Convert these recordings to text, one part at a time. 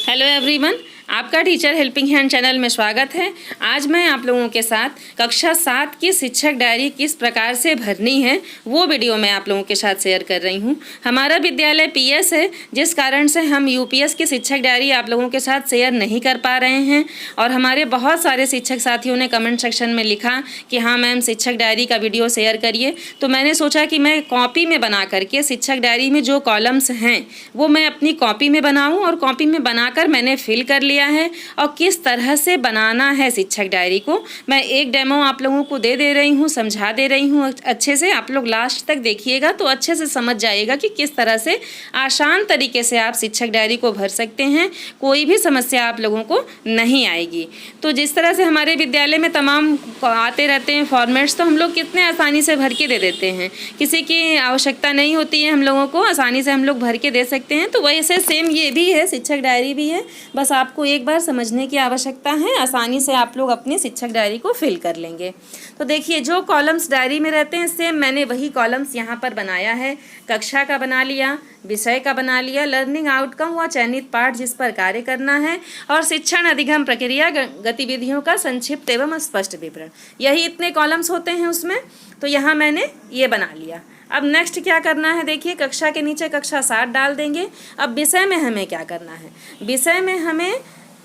Hello everyone, आपका teacher helping hand channel में स्वागत है। आज मैं आप लोगों के साथ कक्षा 7 की शिक्षक डायरी किस प्रकार से भरनी है वो वीडियो मैं आप लोगों के साथ शेयर कर रही हूँ। हमारा विद्यालय पीएस है, जिस कारण से हम यूपीएस की शिक्षक डायरी आप लोगों के साथ शेयर नहीं कर पा रहे हैं। और हमारे बहुत सारे शिक्षक साथियों ने कमेंट सेक्शन में लिखा कि हाँ मैम शिक्षक डायरी का वीडियो शेयर करिए, तो मैंने सोचा कि मैं कॉपी में बना करके शिक्षक डायरी में जो कॉलम्स हैं वो मैं अपनी कॉपी में बनाऊँ, और कॉपी में बनाकर मैंने फिल कर लिया है। और किस तरह से बनाना है शिक्षक डायरी को मैं एक डेमो आप लोगों को दे रही हूँ, समझा दे रही हूँ अच्छे से। आप लोग लास्ट तक देखिएगा तो अच्छे से समझ जाइएगा कि किस तरह से आसान तरीके से आप शिक्षक डायरी को भर सकते हैं, कोई भी समस्या आप लोगों को नहीं आएगी। तो जिस तरह से हमारे विद्यालय में तमाम आते रहते हैं फॉर्मेट्स, तो हम लोग कितने आसानी से भर के दे देते हैं, किसी की आवश्यकता नहीं होती है, हम लोगों को आसानी से हम लोग भर के दे सकते हैं। तो वैसे सेम ये भी है, शिक्षक डायरी भी है, बस आपको एक बार समझने की आवश्यकता है। आसानी से आप लोग अपनी शिक्षक डायरी को फिल कर लेंगे। तो देखिए जो कॉलम्स डायरी में रहते हैं सेम मैंने वही कॉलम्स यहाँ पर बनाया है। कक्षा का बना लिया, विषय का बना लिया, लर्निंग आउटकम व चयनित पाठ जिस पर कार्य करना है, और शिक्षण अधिगम प्रक्रिया गतिविधियों का संक्षिप्त एवं स्पष्ट विवरण, यही इतने कॉलम्स होते हैं उसमें। तो यहाँ मैंने ये बना लिया। अब नेक्स्ट क्या करना है, देखिए कक्षा के नीचे कक्षा 7 डाल देंगे। अब विषय में हमें क्या करना है, विषय में हमें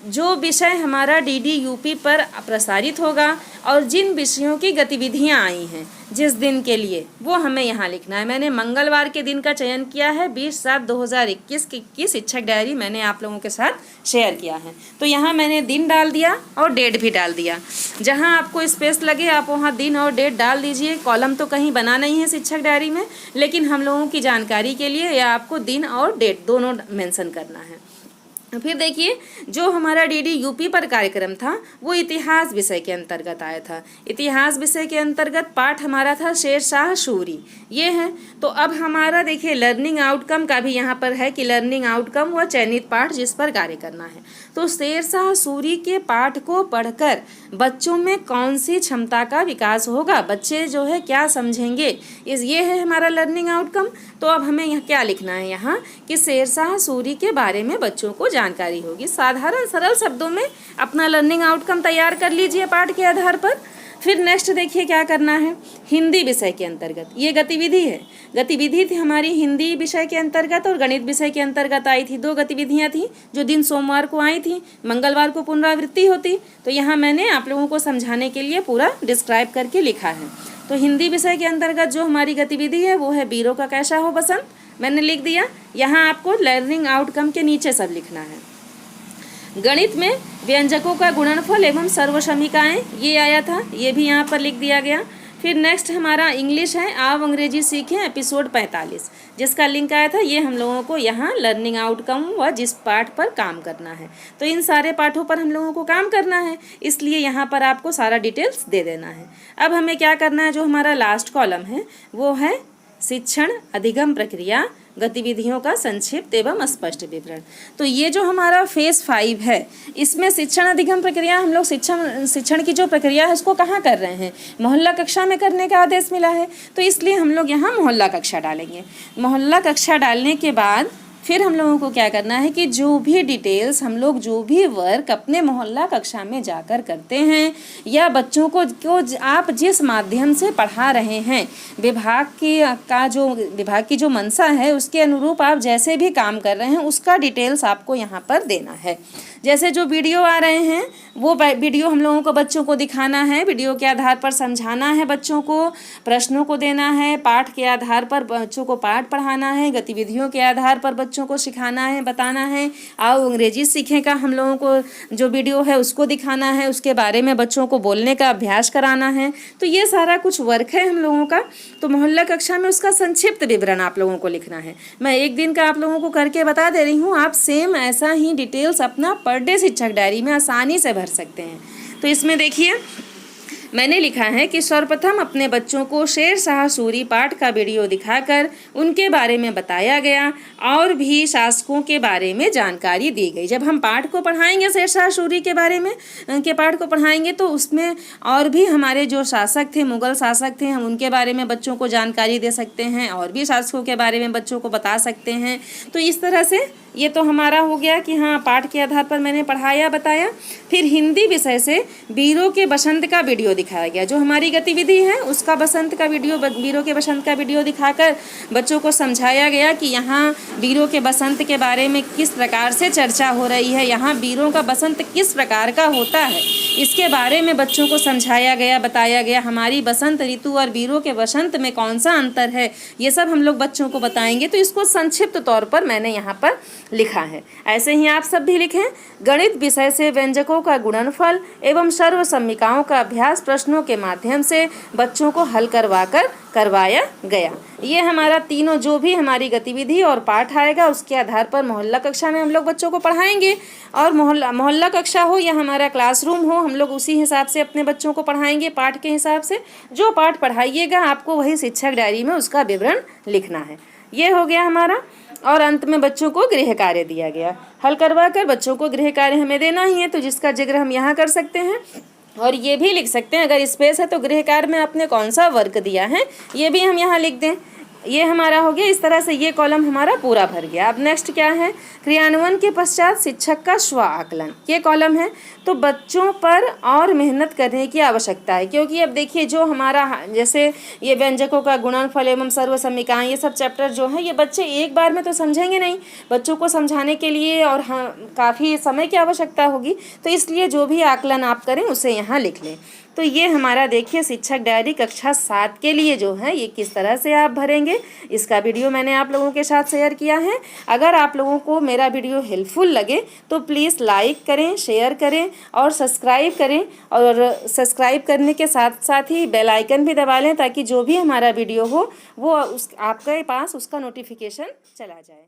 जो विषय हमारा DDUP पर प्रसारित होगा और जिन विषयों की गतिविधियां आई हैं जिस दिन के लिए, वो हमें यहाँ लिखना है। मैंने मंगलवार के दिन का चयन किया है, 20/7/2021 की शिक्षक डायरी मैंने आप लोगों के साथ शेयर किया है। तो यहाँ मैंने दिन डाल दिया और डेट भी डाल दिया। जहाँ आपको स्पेस लगे आप वहाँ दिन और डेट डाल दीजिए। कॉलम तो कहीं बना नहीं है शिक्षक डायरी में, लेकिन हम लोगों की जानकारी के लिए या आपको दिन और डेट दोनों मेंशन करना है। फिर देखिए जो हमारा DDUP पर कार्यक्रम था वो इतिहास विषय के अंतर्गत आया था। इतिहास विषय के अंतर्गत पाठ हमारा था शेरशाह सूरी, ये है। तो अब हमारा देखिए लर्निंग आउटकम का भी यहाँ पर है कि लर्निंग आउटकम व चयनित पाठ जिस पर कार्य करना है। तो शेरशाह सूरी के पाठ को पढ़कर बच्चों में कौन सी क्षमता का विकास होगा, बच्चे जो है क्या समझेंगे, ये है हमारा लर्निंग आउटकम। तो अब हमें यहाँ क्या लिखना है, यहाँ कि शेरशाह सूरी के बारे में बच्चों को जानकारी होगी। साधारण सरल शब्दों में अपना लर्निंग आउटकम तैयार कर लीजिए पाठ के आधार पर। फिर नेक्स्ट देखिए क्या करना है, हिंदी विषय के अंतर्गत ये गतिविधि है। गतिविधि थी हमारी हिंदी विषय के अंतर्गत और गणित विषय के अंतर्गत आई थी। 2 गतिविधियां थी जो दिन सोमवार को आई थी, मंगलवार को पुनरावृत्ति होती। तो यहाँ मैंने आप लोगों को समझाने के लिए पूरा डिस्क्राइब करके लिखा है। तो हिंदी विषय के अंतर्गत जो हमारी गतिविधि है वो है वीरों का कैसा हो बसंत, मैंने लिख दिया। यहाँ आपको लर्निंग आउटकम के नीचे सब लिखना है। गणित में व्यंजकों का गुणनफल एवं सर्वसमीकाएं ये आया था, ये भी यहाँ पर लिख दिया गया। फिर नेक्स्ट हमारा इंग्लिश है, आप अंग्रेजी सीखें एपिसोड 45, जिसका लिंक आया था। ये हम लोगों को यहाँ लर्निंग आउटकम व जिस पाठ पर काम करना है, तो इन सारे पाठों पर हम लोगों को काम करना है, इसलिए यहाँ पर आपको सारा डिटेल्स दे देना है। अब हमें क्या करना है, जो हमारा लास्ट कॉलम है वो है शिक्षण अधिगम प्रक्रिया गतिविधियों का संक्षिप्त एवं स्पष्ट विवरण। तो ये जो हमारा फेज 5 है, इसमें शिक्षण अधिगम प्रक्रिया हम लोग शिक्षण की जो प्रक्रिया है उसको कहाँ कर रहे हैं, मोहल्ला कक्षा में करने का आदेश मिला है, तो इसलिए हम लोग यहाँ मोहल्ला कक्षा डालेंगे। मोहल्ला कक्षा डालने के बाद फिर हम लोगों को क्या करना है कि जो भी डिटेल्स हम लोग जो भी वर्क अपने मोहल्ला कक्षा में जाकर करते हैं या बच्चों को आप जिस माध्यम से पढ़ा रहे हैं, विभाग की जो मंशा है उसके अनुरूप आप जैसे भी काम कर रहे हैं उसका डिटेल्स आपको यहाँ पर देना है। जैसे जो वीडियो आ रहे हैं वो वीडियो हम लोगों को बच्चों को दिखाना है, वीडियो के आधार पर समझाना है बच्चों को, प्रश्नों को देना है, पाठ के आधार पर बच्चों को पाठ पढ़ाना है, गतिविधियों के आधार पर बच्चों को सिखाना है, बताना है। आओ अंग्रेजी सीखें का हम लोगों को जो वीडियो है उसको दिखाना है, उसके बारे में बच्चों को बोलने का अभ्यास कराना है। तो ये सारा कुछ वर्क है हम लोगों का। तो मोहल्ला कक्षा में उसका संक्षिप्त विवरण आप लोगों को लिखना है। मैं एक दिन का आप लोगों को करके बता दे रही हूँ, आप सेम ऐसा ही डिटेल्स अपना पर डे शिक्षक डायरी में आसानी से भर सकते हैं। तो इसमें देखिए मैंने लिखा है कि सर्वप्रथम अपने बच्चों को शेरशाह सूरी पाठ का वीडियो दिखाकर उनके बारे में बताया गया और भी शासकों के बारे में जानकारी दी गई। जब हम पाठ को पढ़ाएंगे शेरशाह सूरी के बारे में उनके पाठ को पढ़ाएंगे तो उसमें और भी हमारे जो शासक थे, मुगल शासक थे, हम उनके बारे में बच्चों को जानकारी दे सकते हैं और भी शासकों के बारे में बच्चों को बता सकते हैं। तो इस तरह से ये तो हमारा हो गया कि हाँ पाठ के आधार पर मैंने पढ़ाया बताया। फिर हिंदी विषय से वीरों के बसंत का वीडियो दिखाया गया। जो हमारी गतिविधि है उसका बसंत का वीडियो, वीरों के बसंत का वीडियो दिखाकर बच्चों को समझाया गया कि यहाँ वीरों के बसंत के बारे में किस प्रकार से चर्चा हो रही है, यहाँ वीरों का बसंत किस प्रकार का होता है, इसके बारे में बच्चों को समझाया गया, बताया गया। हमारी बसंत ऋतु और वीरों के बसंत में कौन सा अंतर है, ये सब हम लोग बच्चों को बताएंगे। तो इसको संक्षिप्त तौर पर मैंने यहाँ पर लिखा है। ऐसे ही आप सब भी लिखें। गणित विषय से व्यंजकों का गुणनफल एवं सर्वसम्मिकाओं का अभ्यास प्रश्नों के माध्यम से बच्चों को हल करवाया गया। ये हमारा तीनों जो भी हमारी गतिविधि और पाठ आएगा उसके आधार पर मोहल्ला कक्षा में हम लोग बच्चों को पढ़ाएंगे। और मोहल्ला कक्षा हो या हमारा क्लासरूम हो, हम लोग उसी हिसाब से अपने बच्चों को पढ़ाएंगे। पाठ के हिसाब से जो पाठ पढ़ाइएगा आपको वही शिक्षक डायरी में उसका विवरण लिखना है। ये हो गया हमारा। और अंत में बच्चों को गृह कार्य दिया गया। हल करवा कर बच्चों को गृह कार्य हमें देना ही है, तो जिसका जिक्र हम यहाँ कर सकते हैं। और ये भी लिख सकते हैं, अगर स्पेस है तो गृह कार्य में आपने कौन सा वर्क दिया है ये भी हम यहाँ लिख दें। ये हमारा हो गया। इस तरह से ये कॉलम हमारा पूरा भर गया। अब नेक्स्ट क्या है, क्रियान्वयन के पश्चात शिक्षक का स्व आकलन, ये कॉलम है। तो बच्चों पर और मेहनत करने की आवश्यकता है, क्योंकि अब देखिए जो हमारा जैसे ये व्यंजकों का गुणनफल एवं सर्वसम्मिकाएं, ये सब चैप्टर जो है ये बच्चे एक बार में तो समझेंगे नहीं। बच्चों को समझाने के लिए और हाँ काफ़ी समय की आवश्यकता होगी। तो इसलिए जो भी आकलन आप करें उसे यहाँ लिख लें। तो ये हमारा देखिए शिक्षक डायरी कक्षा 7 के लिए जो है ये किस तरह से आप भरेंगे, इसका वीडियो मैंने आप लोगों के साथ शेयर किया है। अगर आप लोगों को मेरा वीडियो हेल्पफुल लगे तो प्लीज़ लाइक करें, शेयर करें और सब्सक्राइब करें। और सब्सक्राइब करने के साथ साथ ही बेल आइकन भी दबा लें, ताकि जो भी हमारा वीडियो हो वो आपके पास उसका नोटिफिकेशन चला जाए।